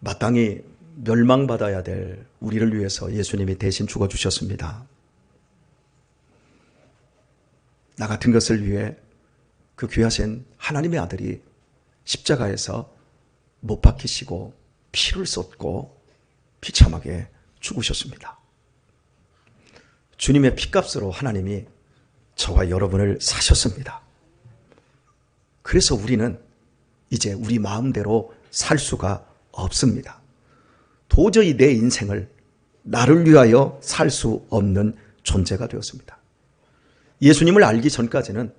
마땅히 멸망받아야 될 우리를 위해서 예수님이 대신 죽어주셨습니다. 나 같은 것을 위해 그 귀하신 하나님의 아들이 십자가에서 못 박히시고 피를 쏟고 비참하게 죽으셨습니다. 주님의 피값으로 하나님이 저와 여러분을 사셨습니다. 그래서 우리는 이제 우리 마음대로 살 수가 없습니다. 도저히 내 인생을 나를 위하여 살 수 없는 존재가 되었습니다. 예수님을 알기 전까지는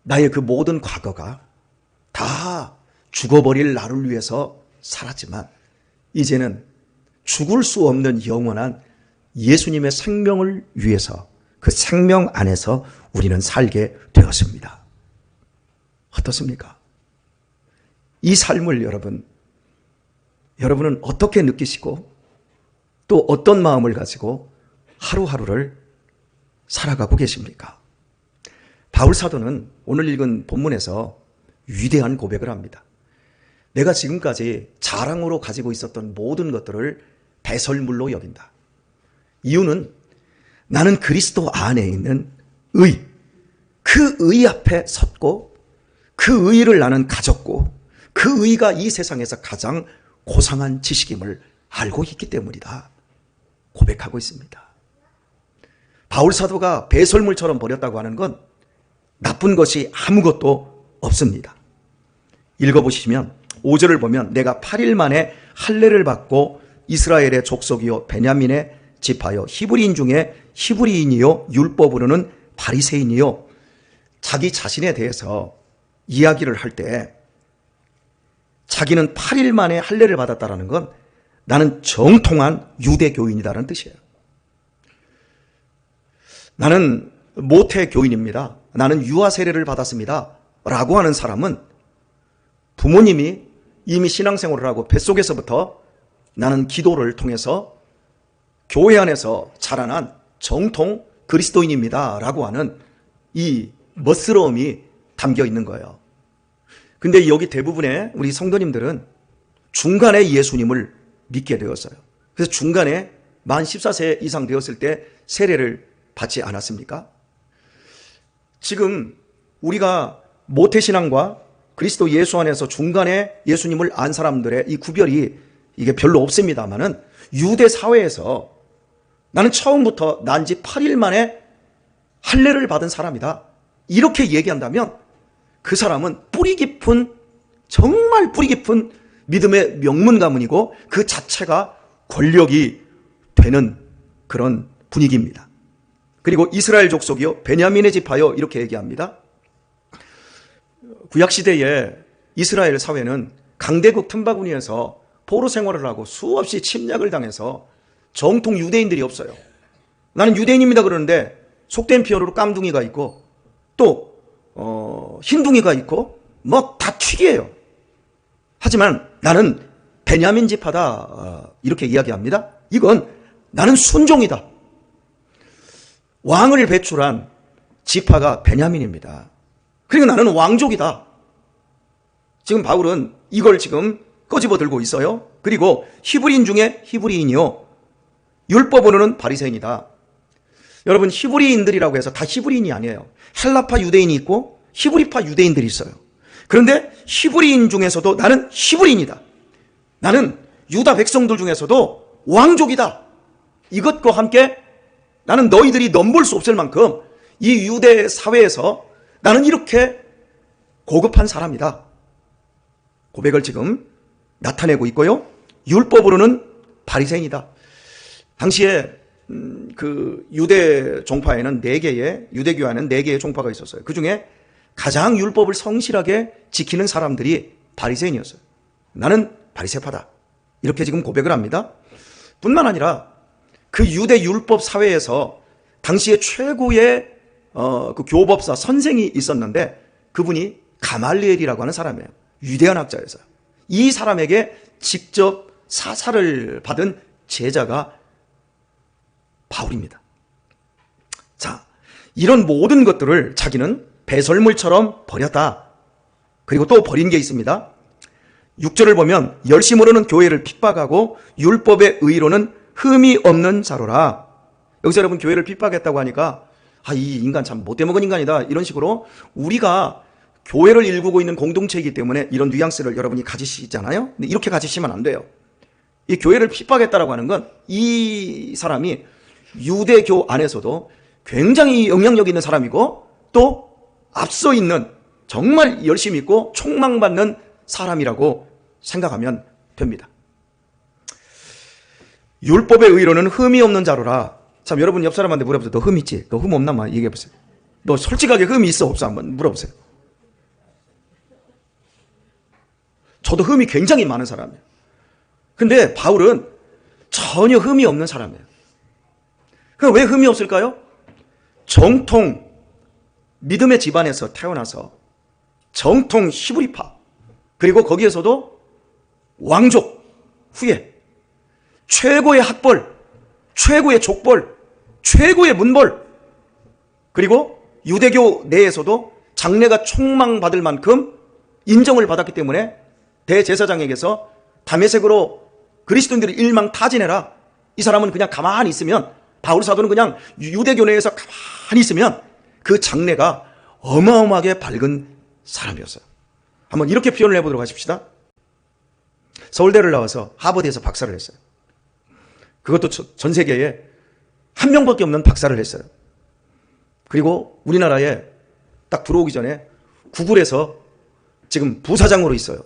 나의 그 모든 과거가 다 죽어버릴 나를 위해서 살았지만 이제는 죽을 수 없는 영원한 예수님의 생명을 위해서 그 생명 안에서 우리는 살게 되었습니다. 어떻습니까? 이 삶을 여러분은 어떻게 느끼시고 또 어떤 마음을 가지고 하루하루를 살아가고 계십니까? 바울 사도는 오늘 읽은 본문에서 위대한 고백을 합니다. 내가 지금까지 자랑으로 가지고 있었던 모든 것들을 배설물로 여긴다. 이유는 나는 그리스도 안에 있는 의, 그 의 앞에 섰고 그 의를 나는 가졌고 그 의가 이 세상에서 가장 고상한 지식임을 알고 있기 때문이다. 고백하고 있습니다. 바울 사도가 배설물처럼 버렸다고 하는 건 나쁜 것이 아무것도 없습니다. 읽어보시면 5절을 보면 내가 8일 만에 할례를 받고 이스라엘의 족속이요 베냐민의 지파요 히브리인 중에 히브리인이요 율법으로는 바리새인이요. 자기 자신에 대해서 이야기를 할 때 자기는 8일 만에 할례를 받았다는 건 나는 정통한 유대교인이다라는 뜻이에요. 나는 모태교인입니다. 나는 유아 세례를 받았습니다. 라고 하는 사람은 부모님이 이미 신앙생활을 하고 뱃속에서부터 나는 기도를 통해서 교회 안에서 자라난 정통 그리스도인입니다. 라고 하는 이 멋스러움이 담겨 있는 거예요. 근데 여기 대부분의 우리 성도님들은 중간에 예수님을 믿게 되었어요. 그래서 중간에 만 14세 이상 되었을 때 세례를 받지 않았습니까? 지금 우리가 모태신앙과 그리스도 예수 안에서 중간에 예수님을 안 사람들의 이 구별이 이게 별로 없습니다만은 유대 사회에서 나는 처음부터 난 지 8일 만에 할례를 받은 사람이다. 이렇게 얘기한다면 그 사람은 뿌리 깊은 정말 뿌리 깊은 믿음의 명문 가문이고 그 자체가 권력이 되는 그런 분위기입니다. 그리고 이스라엘 족속이요 베냐민의 지파요 이렇게 얘기합니다. 구약시대에 이스라엘 사회는 강대국 틈바구니에서 포로 생활을 하고 수없이 침략을 당해서 정통 유대인들이 없어요. 나는 유대인입니다 그러는데 속된 피어로 깜둥이가 있고 또 흰둥이가 있고 뭐 다 튀기예요. 하지만 나는 베냐민 지파다 이렇게 이야기합니다. 이건 나는 순종이다. 왕을 배출한 지파가 베냐민입니다. 그리고 나는 왕족이다. 지금 바울은 이걸 지금 꺼집어 들고 있어요. 그리고 히브리인 중에 히브리인이요 율법으로는 바리새인이다. 여러분 히브리인들이라고 해서 다 히브리인이 아니에요. 헬라파 유대인이 있고 히브리파 유대인들이 있어요. 그런데 히브리인 중에서도 나는 히브리인이다. 나는 유다 백성들 중에서도 왕족이다. 이것과 함께 나는 너희들이 넘볼 수 없을 만큼 이 유대 사회에서 나는 이렇게 고급한 사람이다. 고백을 지금 나타내고 있고요. 율법으로는 바리새인이다. 당시에 그 유대 종파에는 4개의 유대교회는 4개의 종파가 있었어요. 그 중에 가장 율법을 성실하게 지키는 사람들이 바리새인이었어요. 나는 바리새파다. 이렇게 지금 고백을 합니다. 뿐만 아니라 그 유대 율법 사회에서 당시에 최고의 그 교법사 선생이 있었는데 그분이 가말리엘이라고 하는 사람이에요. 위대한 학자였어요. 이 사람에게 직접 사사를 받은 제자가 바울입니다. 자, 이런 모든 것들을 자기는 배설물처럼 버렸다. 그리고 또 버린 게 있습니다. 6절을 보면 열심으로는 교회를 핍박하고 율법의 의로는 흠이 없는 자로라. 여기서 여러분 교회를 핍박했다고 하니까 이 인간 참 못돼먹은 인간이다 이런 식으로 우리가 교회를 일구고 있는 공동체이기 때문에 이런 뉘앙스를 여러분이 가지시잖아요. 근데 이렇게 가지시면 안 돼요. 이 교회를 핍박했다라고 하는 건 이 사람이 유대교 안에서도 굉장히 영향력 있는 사람이고 또 앞서 있는 정말 열심히 있고 촉망받는 사람이라고 생각하면 됩니다. 율법의 의로는 흠이 없는 자로라. 참 여러분 옆 사람한테 물어보세요. 너 흠 있지? 너 흠 없나? 막 얘기해보세요. 너 솔직하게 흠이 있어 없어? 한번 물어보세요. 저도 흠이 굉장히 많은 사람이에요. 근데 바울은 전혀 흠이 없는 사람이에요. 그럼 왜 흠이 없을까요? 정통 믿음의 집안에서 태어나서 정통 히브리파 그리고 거기에서도 왕족 후에 최고의 학벌, 최고의 족벌, 최고의 문벌 그리고 유대교 내에서도 장래가 촉망받을 만큼 인정을 받았기 때문에 대제사장에게서 다메섹으로 그리스도인들이 일망타진해라. 이 사람은 그냥 가만히 있으면 바울 사도는 그냥 유대교 내에서 가만히 있으면 그 장래가 어마어마하게 밝은 사람이었어요. 한번 이렇게 표현을 해보도록 하십시다. 서울대를 나와서 하버드에서 박사를 했어요. 그것도 전 세계에 한 명밖에 없는 박사를 했어요. 그리고 우리나라에 딱 들어오기 전에 구글에서 지금 부사장으로 있어요.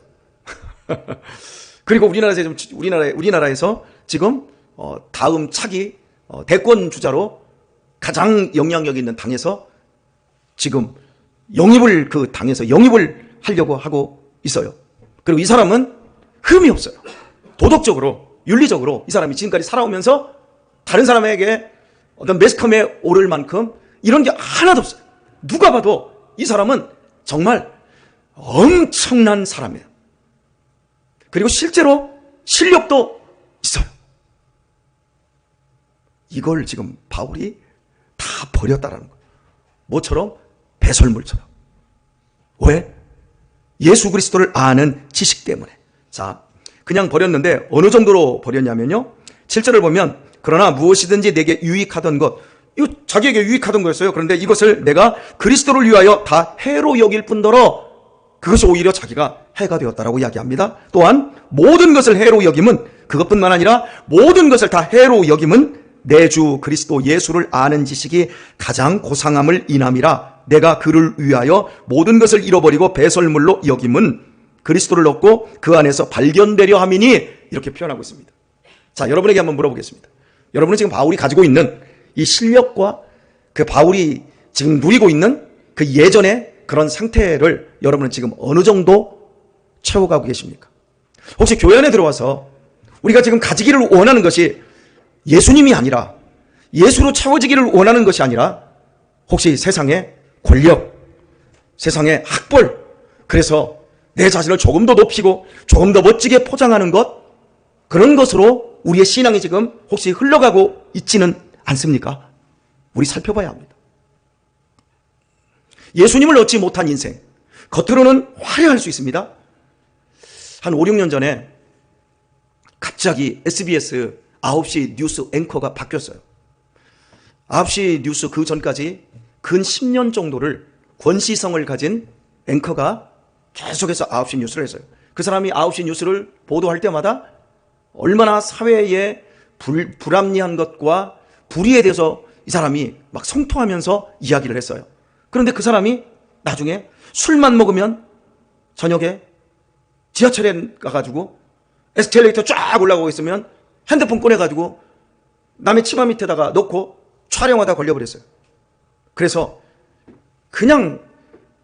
그리고 우리나라에서 지금 다음 차기 대권 주자로 가장 영향력 있는 당에서 지금 그 당에서 영입을 하려고 하고 있어요. 그리고 이 사람은 흠이 없어요. 도덕적으로, 윤리적으로 이 사람이 지금까지 살아오면서 다른 사람에게 어떤 매스컴에 오를 만큼 이런 게 하나도 없어요. 누가 봐도 이 사람은 정말 엄청난 사람이에요. 그리고 실제로 실력도 있어요. 이걸 지금 바울이 다 버렸다라는 거예요. 뭐처럼? 배설물처럼. 왜? 예수 그리스도를 아는 지식 때문에. 자, 그냥 버렸는데 어느 정도로 버렸냐면요. 7절을 보면 그러나 무엇이든지 내게 유익하던 것, 이거 자기에게 유익하던 거였어요. 그런데 이것을 내가 그리스도를 위하여 다 해로 여길 뿐더러 그것이 오히려 자기가 해가 되었다라고 이야기합니다. 또한 모든 것을 해로 여김은 그것뿐만 아니라 모든 것을 다 해로 여김은 내 주 그리스도 예수를 아는 지식이 가장 고상함을 인함이라. 내가 그를 위하여 모든 것을 잃어버리고 배설물로 여김은 그리스도를 얻고 그 안에서 발견되려 함이니, 이렇게 표현하고 있습니다. 자, 여러분에게 한번 물어보겠습니다. 여러분은 지금 바울이 가지고 있는 이 실력과 그 바울이 지금 누리고 있는 그 예전의 그런 상태를 여러분은 지금 어느 정도 채워가고 계십니까? 혹시 교회 안에 들어와서 우리가 지금 가지기를 원하는 것이 예수님이 아니라, 예수로 채워지기를 원하는 것이 아니라 혹시 세상의 권력, 세상의 학벌, 그래서 내 자신을 조금 더 높이고 조금 더 멋지게 포장하는 것, 그런 것으로 우리의 신앙이 지금 혹시 흘러가고 있지는 않습니까? 우리 살펴봐야 합니다. 예수님을 얻지 못한 인생, 겉으로는 화려할 수 있습니다. 한 5, 6년 전에 갑자기 SBS 9시 뉴스 앵커가 바뀌었어요. 9시 뉴스 그 전까지 근 10년 정도를 권시성을 가진 앵커가 계속해서 9시 뉴스를 했어요. 그 사람이 9시 뉴스를 보도할 때마다 얼마나 사회의 불합리한 것과 불의에 대해서 이 사람이 막 성토하면서 이야기를 했어요. 그런데 그 사람이 나중에 술만 먹으면 저녁에 지하철에 가가지고 에스컬레이터 쫙 올라가고 있으면 핸드폰 꺼내가지고 남의 치마 밑에다가 넣고 촬영하다 걸려버렸어요. 그래서 그냥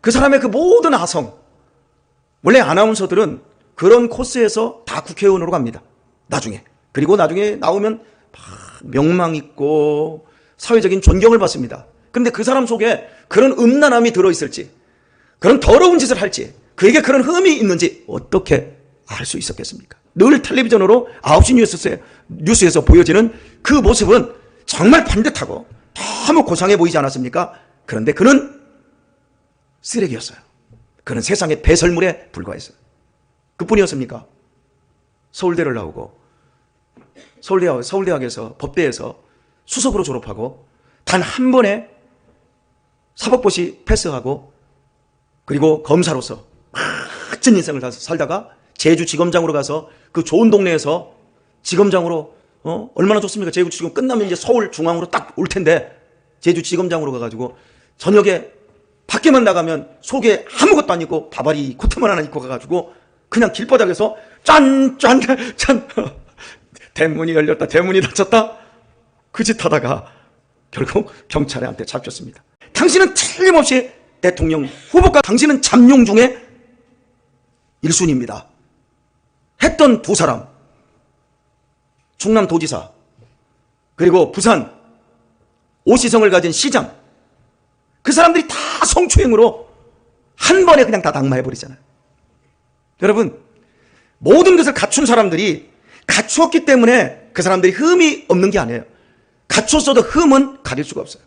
그 사람의 그 모든 아성, 원래 아나운서들은 그런 코스에서 다 국회의원으로 갑니다. 나중에. 그리고 나중에 나오면 명망 있고 사회적인 존경을 받습니다. 그런데 그 사람 속에 그런 음란함이 들어있을지, 그런 더러운 짓을 할지, 그에게 그런 흠이 있는지 어떻게 알 수 있었겠습니까? 늘 텔레비전으로 9시 뉴스에서 보여지는 그 모습은 정말 반듯하고 너무 고상해 보이지 않았습니까? 그런데 그는 쓰레기였어요. 그는 세상의 배설물에 불과했어요. 그뿐이었습니까? 서울대를 나오고 서울대학에서 법대에서 수석으로 졸업하고 단 한 번에 사법고시 패스하고 그리고 검사로서 멋진 인생을 살다가 제주지검장으로 가서 그 좋은 동네에서 지검장으로 얼마나 좋습니까? 제주지검 끝나면 이제 서울중앙으로 딱 올 텐데 제주지검장으로 가가지고 저녁에 밖에만 나가면 속에 아무것도 안 입고 바바리 코트만 하나 입고 가가지고 그냥 길바닥에서 짠 대문이 열렸다 대문이 닫혔다 그 짓 하다가 결국 경찰한테 잡혔습니다. 당신은 틀림없이 대통령 후보가 당신은 잠룡 중에 1순위입니다. 했던 두 사람 충남도지사 그리고 부산 오시성을 가진 시장 그 사람들이 다 성추행으로 한 번에 그냥 다 낙마해버리잖아요. 여러분 모든 것을 갖춘 사람들이 갖추었기 때문에 그 사람들이 흠이 없는 게 아니에요. 갖췄어도 흠은 가릴 수가 없어요.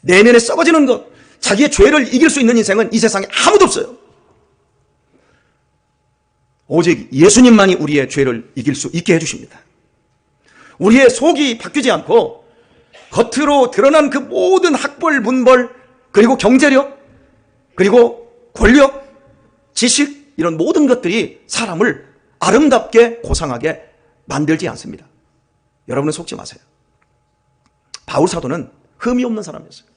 내면에 썩어지는 것 자기의 죄를 이길 수 있는 인생은 이 세상에 아무도 없어요. 오직 예수님만이 우리의 죄를 이길 수 있게 해주십니다. 우리의 속이 바뀌지 않고 겉으로 드러난 그 모든 학벌, 문벌, 그리고 경제력, 그리고 권력, 지식 이런 모든 것들이 사람을 아름답게 고상하게 만들지 않습니다. 여러분은 속지 마세요. 바울 사도는 흠이 없는 사람이었어요.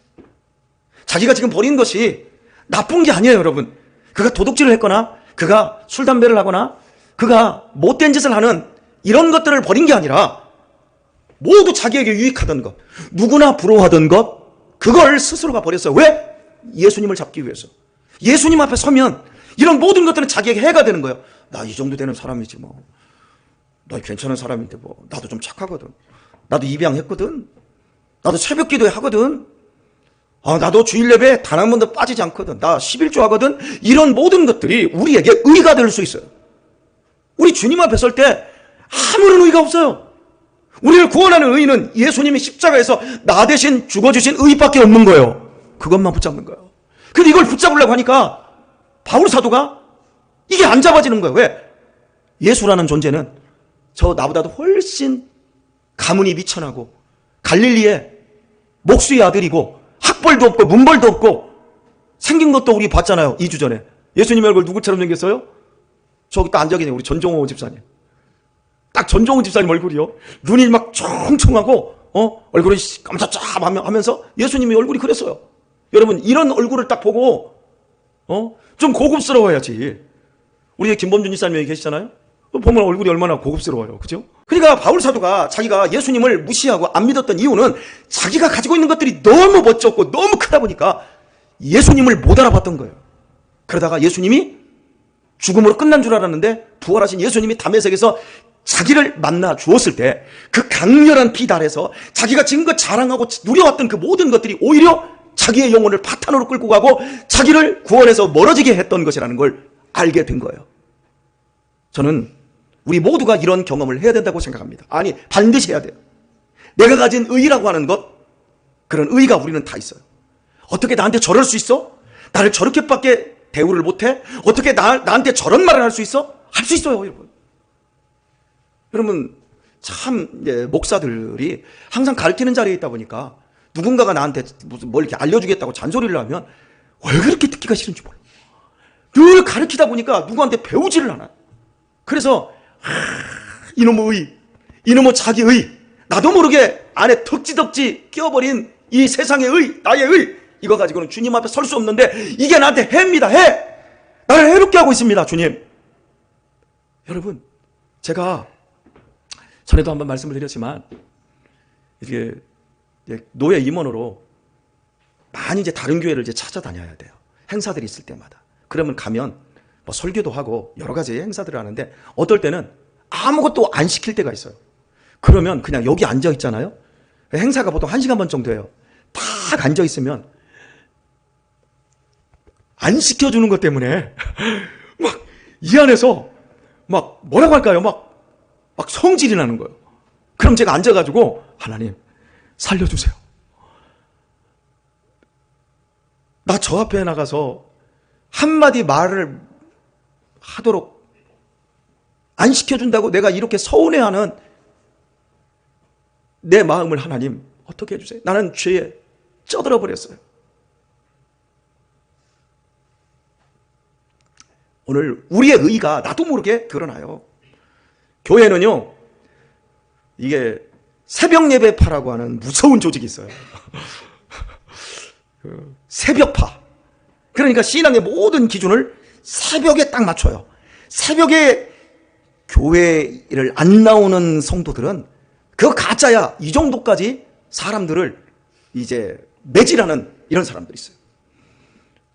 자기가 지금 버린 것이 나쁜 게 아니에요, 여러분. 그가 도둑질을 했거나 그가 술, 담배를 하거나 그가 못된 짓을 하는 이런 것들을 버린 게 아니라 모두 자기에게 유익하던 것, 누구나 부러워하던 것, 그걸 스스로가 버렸어요. 왜? 예수님을 잡기 위해서. 예수님 앞에 서면 이런 모든 것들은 자기에게 해가 되는 거예요. 나 이 정도 되는 사람이지 뭐. 나 괜찮은 사람인데 뭐. 나도 좀 착하거든. 나도 입양했거든. 나도 새벽 기도회 하거든. 나도 주일 예배에 단 한 번도 빠지지 않거든. 나 11조 하거든. 이런 모든 것들이 우리에게 의가 될 수 있어요. 우리 주님 앞에 설 때 아무런 의가 없어요. 우리를 구원하는 의는 예수님이 십자가에서 나 대신 죽어주신 의밖에 없는 거예요. 그것만 붙잡는 거예요. 근데 이걸 붙잡으려고 하니까 바울 사도가 이게 안 잡아지는 거예요. 왜? 예수라는 존재는 저 나보다도 훨씬 가문이 미천하고 갈릴리의 목수의 아들이고 학벌도 없고 문벌도 없고 생긴 것도 우리 봤잖아요. 2주 전에. 예수님 얼굴 누구처럼 생겼어요? 저기 딱 앉아 계세요. 우리 전종호 집사님. 딱 전종호 집사님 얼굴이요. 눈이 막 총총하고 얼굴이 깜짝짝 하면서 예수님이 얼굴이 그랬어요. 여러분 이런 얼굴을 딱 보고 좀 고급스러워야지. 우리 김범준 집사님이 계시잖아요. 보면 얼굴이 얼마나 고급스러워요. 그죠? 그러니까 바울 사도가 자기가 예수님을 무시하고 안 믿었던 이유는 자기가 가지고 있는 것들이 너무 멋졌고 너무 크다 보니까 예수님을 못 알아봤던 거예요. 그러다가 예수님이 죽음으로 끝난 줄 알았는데 부활하신 예수님이 담에색에서 자기를 만나 주었을 때 그 강렬한 빛 아래서 자기가 지금껏 자랑하고 누려왔던 그 모든 것들이 오히려 자기의 영혼을 파탄으로 끌고 가고 자기를 구원해서 멀어지게 했던 것이라는 걸 알게 된 거예요. 저는 우리 모두가 이런 경험을 해야 된다고 생각합니다. 아니 반드시 해야 돼요. 내가 가진 의라고 하는 것 그런 의가 우리는 다 있어요. 어떻게 나한테 저럴 수 있어? 나를 저렇게밖에 대우를 못해? 어떻게 나한테 저런 말을 할 수 있어? 할 수 있어요, 여러분. 여러분 참 목사들이 항상 가르치는 자리에 있다 보니까 누군가가 나한테 무슨 뭘 이렇게 알려주겠다고 잔소리를 하면 왜 그렇게 듣기가 싫은지 몰라. 늘 가르치다 보니까 누구한테 배우지를 않아요. 그래서 이놈의 의, 이놈의 자기의, 나도 모르게 안에 덕지덕지 끼어버린 이 세상의 의, 나의 의, 이거 가지고는 주님 앞에 설 수 없는데 이게 나한테 해입니다. 해! 나를 해롭게 하고 있습니다. 주님. 여러분 제가 전에도 한번 말씀을 드렸지만 이게 노예 임원으로 많이 이제 다른 교회를 이제 찾아다녀야 돼요. 행사들이 있을 때마다. 그러면 가면 뭐 설교도 하고 여러 가지 행사들을 하는데 어떨 때는 아무것도 안 시킬 때가 있어요. 그러면 그냥 여기 앉아 있잖아요. 행사가 보통 1시간 반 정도예요. 딱 앉아 있으면 안 시켜주는 것 때문에 막 이 안에서 막 뭐라고 할까요? 막 성질이 나는 거예요. 그럼 제가 앉아가지고 하나님 살려주세요. 나 저 앞에 나가서 한마디 말을 하도록 안 시켜준다고 내가 이렇게 서운해하는 내 마음을 하나님 어떻게 해주세요? 나는 죄에 쩌들어 버렸어요. 오늘 우리의 의가 나도 모르게 드러나요. 교회는요, 이게 새벽 예배파라고 하는 무서운 조직이 있어요. 새벽파. 그러니까 신앙의 모든 기준을 새벽에 딱 맞춰요. 새벽에 교회를 안 나오는 성도들은 그거 가짜야. 이 정도까지 사람들을 이제 매질하는 이런 사람들이 있어요.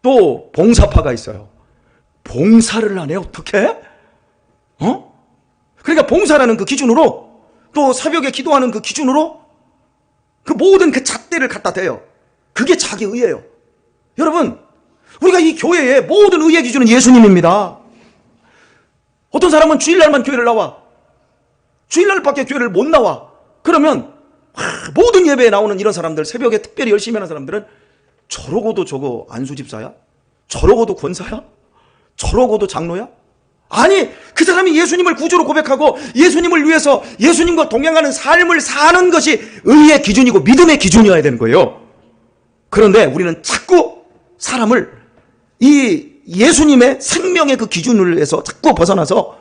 또 봉사파가 있어요. 봉사를 하네, 어떻게? 그러니까 봉사라는 그 기준으로, 또 새벽에 기도하는 그 기준으로 그 모든 그 잣대를 갖다 대요. 그게 자기 의예요. 여러분, 우리가 이 교회의 모든 의의 기준은 예수님입니다. 어떤 사람은 주일날만 교회를 나와. 주일날밖에 교회를 못 나와. 그러면 모든 예배에 나오는 이런 사람들, 새벽에 특별히 열심히 하는 사람들은 저러고도 저거 안수집사야? 저러고도 권사야? 저러고도 장로야? 아니, 그 사람이 예수님을 구주로 고백하고 예수님을 위해서 예수님과 동행하는 삶을 사는 것이 의의 기준이고 믿음의 기준이어야 되는 거예요. 그런데 우리는 자꾸 사람을 이 예수님의 생명의 그 기준을 해서 자꾸 벗어나서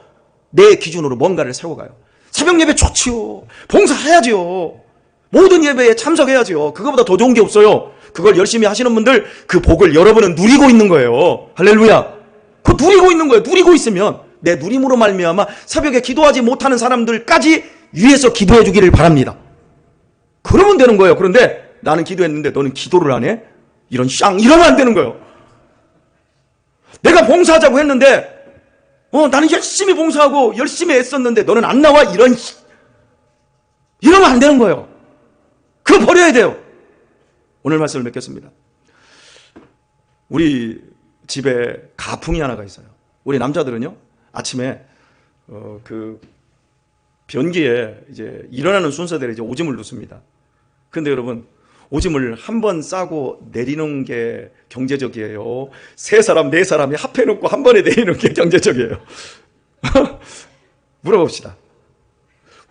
내 기준으로 뭔가를 세워가요. 새벽 예배 좋지요. 봉사해야지요. 모든 예배에 참석해야지요. 그거보다 더 좋은 게 없어요. 그걸 열심히 하시는 분들, 그 복을 여러분은 누리고 있는 거예요. 할렐루야. 그거 누리고 있는 거예요. 누리고 있으면 내 누림으로 말미암아 새벽에 기도하지 못하는 사람들까지 위에서 기도해 주기를 바랍니다. 그러면 되는 거예요. 그런데 나는 기도했는데 너는 기도를 안 해? 이러면 안 되는 거예요. 내가 봉사하자고 했는데 나는 열심히 봉사하고 열심히 애썼는데 너는 안 나와? 이러면 안 되는 거예요. 그거 버려야 돼요. 오늘 말씀을 맺겠습니다. 우리 집에 가풍이 하나가 있어요. 우리 남자들은요, 아침에 그 변기에 이제 일어나는 순서대로 이제 오줌을 넣습니다. 근데 여러분, 오줌을 한 번 싸고 내리는 게 경제적이에요? 세 사람, 네 사람이 합해놓고 한 번에 내리는 게 경제적이에요? 물어봅시다.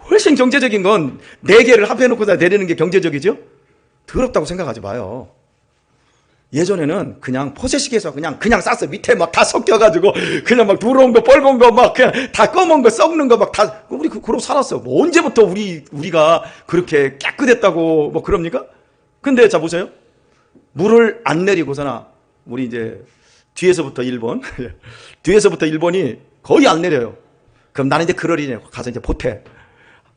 훨씬 경제적인 건 네 개를 합해놓고 다 내리는 게 경제적이죠? 더럽다고 생각하지 마요. 예전에는 그냥 포세식에서 그냥 쌌어. 밑에 막 다 섞여가지고 그냥 막 더러운 거, 뻘건 거, 막 그냥 다 검은 거, 썩는 거 막 다 우리 그러고 살았어. 뭐 언제부터 우리가 그렇게 깨끗했다고 뭐 그럽니까? 근데 자 보세요. 물을 안 내리고서나 우리 이제 뒤에서부터 1번 뒤에서부터 1번이 거의 안 내려요. 그럼 나는 이제 그러리네. 가서 이제 보태.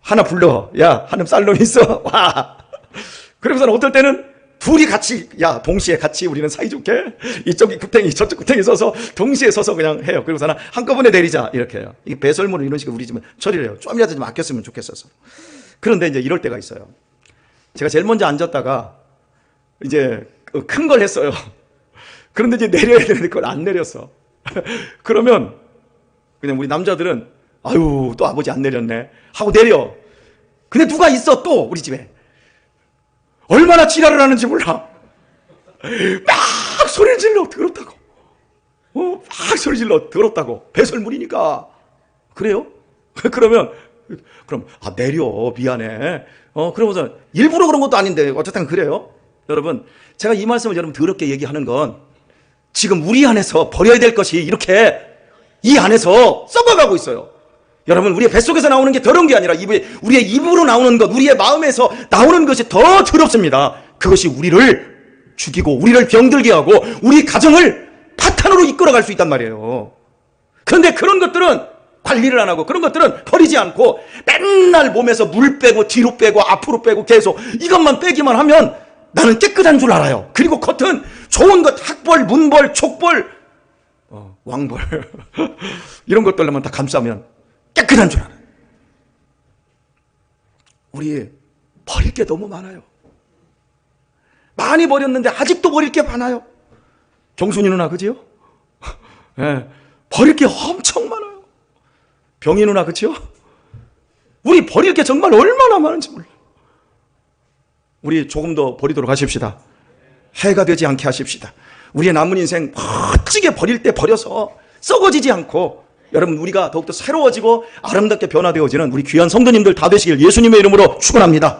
하나 불러. 야, 한놈 쌀 놈 있어. 와. 그러고서는 어떨 때는 둘이 같이, 동시에 같이 우리는 사이좋게 이쪽이 구탱이 저쪽 구탱이 서서 동시에 서서 그냥 해요. 그리고서는 한꺼번에 내리자 이렇게 해요. 이게 배설물을 이런 식으로 우리 집은 처리를 해요. 좀이라도 좀 아꼈으면 좋겠어서. 그런데 이제 이럴 때가 있어요. 제가 제일 먼저 앉았다가 이제 큰 걸 했어요. 그런데 이제 내려야 되는데 그걸 안 내렸어. 그러면 그냥 우리 남자들은 아유, 또 아버지 안 내렸네 하고 내려. 근데 누가 있어 또 우리 집에. 얼마나 지랄을 하는지 몰라. 막 소리를 질러. 더럽다고. 막 소리 질러. 더럽다고. 배설물이니까. 그래요? 그럼 내려. 미안해. 그러면서 일부러 그런 것도 아닌데 어쨌든 그래요. 여러분, 제가 이 말씀을 여러분 더럽게 얘기하는 건 지금 우리 안에서 버려야 될 것이 이렇게 이 안에서 썩어가고 있어요. 여러분, 우리의 뱃속에서 나오는 게 더러운 게 아니라 우리의 입으로 나오는 것, 우리의 마음에서 나오는 것이 더 더럽습니다. 그것이 우리를 죽이고 우리를 병들게 하고 우리 가정을 파탄으로 이끌어갈 수 있단 말이에요. 그런데 그런 것들은 관리를 안 하고 그런 것들은 버리지 않고 맨날 몸에서 물 빼고 뒤로 빼고 앞으로 빼고 계속 이것만 빼기만 하면 나는 깨끗한 줄 알아요. 그리고 겉은 좋은 것, 학벌, 문벌, 촉벌, 왕벌 이런 것들만 다 감싸면 깨끗한 줄 알아요. 우리 버릴 게 너무 많아요. 많이 버렸는데 아직도 버릴 게 많아요. 경순이 누나 그지요? 네, 버릴 게 엄청 많아요. 병희 누나 그치요? 우리 버릴 게 정말 얼마나 많은지 몰라요. 우리 조금 더 버리도록 하십시다. 해가 되지 않게 하십시다. 우리의 남은 인생 멋지게 버릴 때 버려서 썩어지지 않고 여러분 우리가 더욱더 새로워지고 아름답게 변화되어지는 우리 귀한 성도님들 다 되시길 예수님의 이름으로 축원합니다.